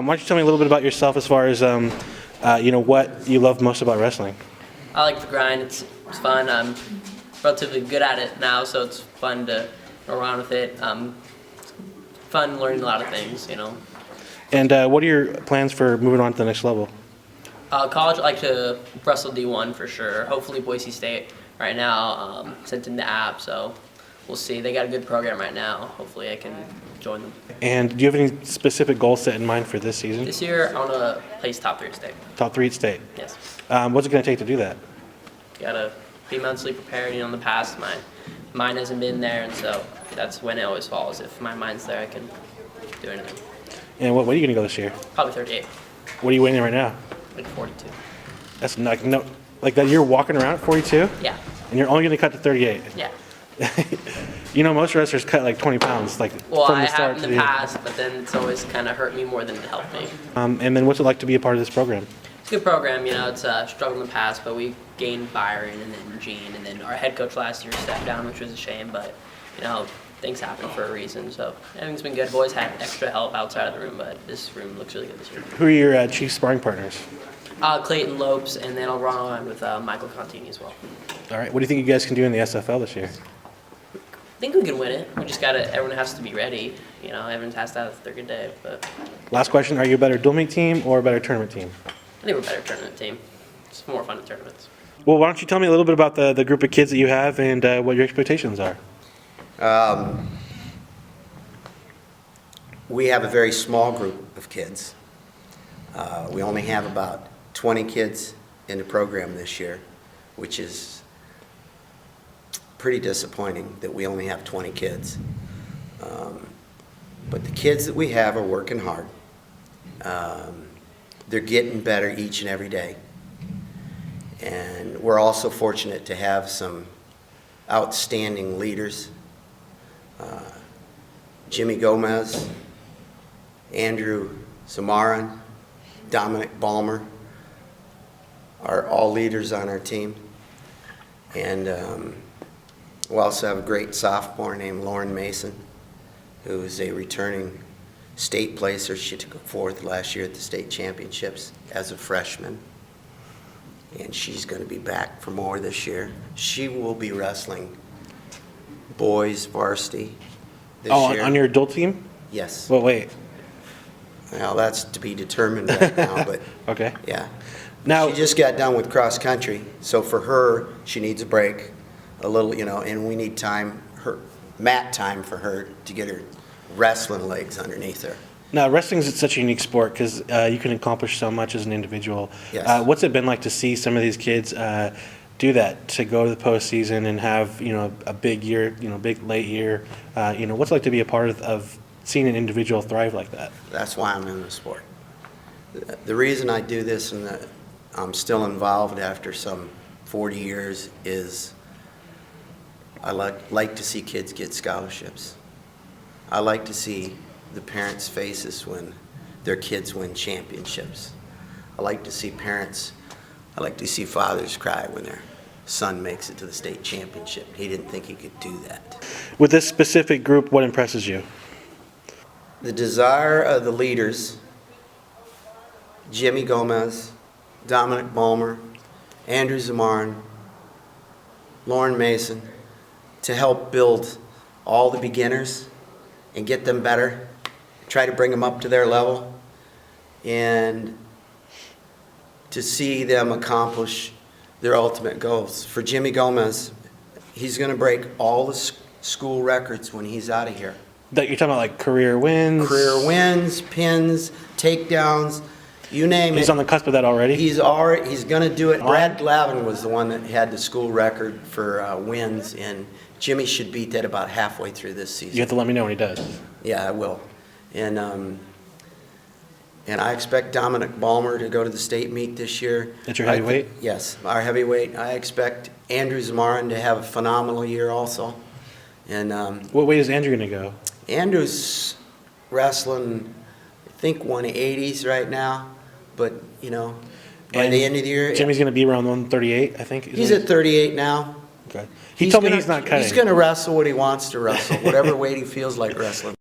Why don't you tell me a little bit about yourself as far as what you love most about wrestling? I like the grind. It's fun. I'm relatively good at it now, so it's fun to go around with it. Fun learning a lot of things, And what are your plans for moving on to the next level? College, I like to wrestle D1 for sure. Hopefully Boise State right now sent in the app, so we'll see. They got a good program right now. Hopefully I can join them. And do you have any specific goals set in mind for this season? This year I want to place top 3 at state. Top 3 at state? Yes. What's it going to take to do that? Got to be mentally prepared. In the past my mind hasn't been there, and so that's when it always falls. If my mind's there, I can do anything. And what weight are you going to go this year? Probably 38. What are you weighing right now? Like 42. That's like that you're walking around at 42? Yeah. And you're only going to cut to 38? Yeah. Most wrestlers cut like 20 pounds, like well, from the I start have in the past, but then it's always kind of hurt me more than it helped me. And then what's it like to be a part of this program? It's a good program, it's a struggle in the past, but we gained Byron and then Gene, and then our head coach last year stepped down, which was a shame, but, things happen for a reason, so everything's been good. I've always had extra help outside of the room, but this room looks really good this year. Who are your chief sparring partners? Clayton Lopes, and then I'll run on with Michael Contini as well. All right. What do you think you guys can do in the SFL this year? I think we can win it. We just everyone has to be ready. Everyone has to have their good day. But Last question, are you a better dual meet team or a better tournament team? I think we're a better tournament team. It's more fun in tournaments. Well, why don't you tell me a little bit about the group of kids that you have and what your expectations are? We have a very small group of kids. We only have about 20 kids in the program this year, which is pretty disappointing that we only have 20 kids. But the kids that we have are working hard. They're getting better each and every day. And we're also fortunate to have some outstanding leaders. Jimmy Gomez, Andrew Zamarin, Dominic Balmer are all leaders on our team. And we also have a great sophomore named Lauren Mason, who is a returning state placer. She took 4th last year at the state championships as a freshman. And she's going to be back for more this year. She will be wrestling boys varsity this year. On your adult team? Yes. Well, wait. Well, that's to be determined right now, but Okay. yeah. Now, She just got done with cross country, so for her, she needs a break, a little, and we need mat time for her to get her wrestling legs underneath her. Now, wrestling is such a unique sport because you can accomplish so much as an individual. Yes. What's it been like to see some of these kids do that, to go to the postseason and have a big year, big late year? What's it like to be a part of seeing an individual thrive like that? That's why I'm in the sport. The reason I do this and that I'm still involved after some 40 years is I like to see kids get scholarships. I like to see the parents' faces when their kids win championships. I like to see fathers cry when their son makes it to the state championship. He didn't think he could do that. With this specific group, what impresses you? The desire of the leaders, Jimmy Gomez, Dominic Balmer, Andrew Zamarin, Lauren Mason, to help build all the beginners and get them better, try to bring them up to their level, and to see them accomplish their ultimate goals. For Jimmy Gomez, he's going to break all the school records when he's out of here. That you're talking about, like career wins? Career wins, pins, takedowns, you name it. He's on the cusp of that already? He's going to do it. Brad Glavin was the one that had the school record for wins, and Jimmy should beat that about halfway through this season. You have to let me know when he does. Yeah, I will. And I expect Dominic Balmer to go to the state meet this year. That's your heavyweight? Yes, our heavyweight. I expect Andrew Zamarin to have a phenomenal year also. And What weight is Andrew going to go? Andrew's wrestling, I think 180s right now, but by the end of the year, Jimmy's going to be around 138, I think. he's at 38 now. Okay. He told me he's not cutting. He's going to wrestle what he wants to wrestle, whatever weight he feels like wrestling.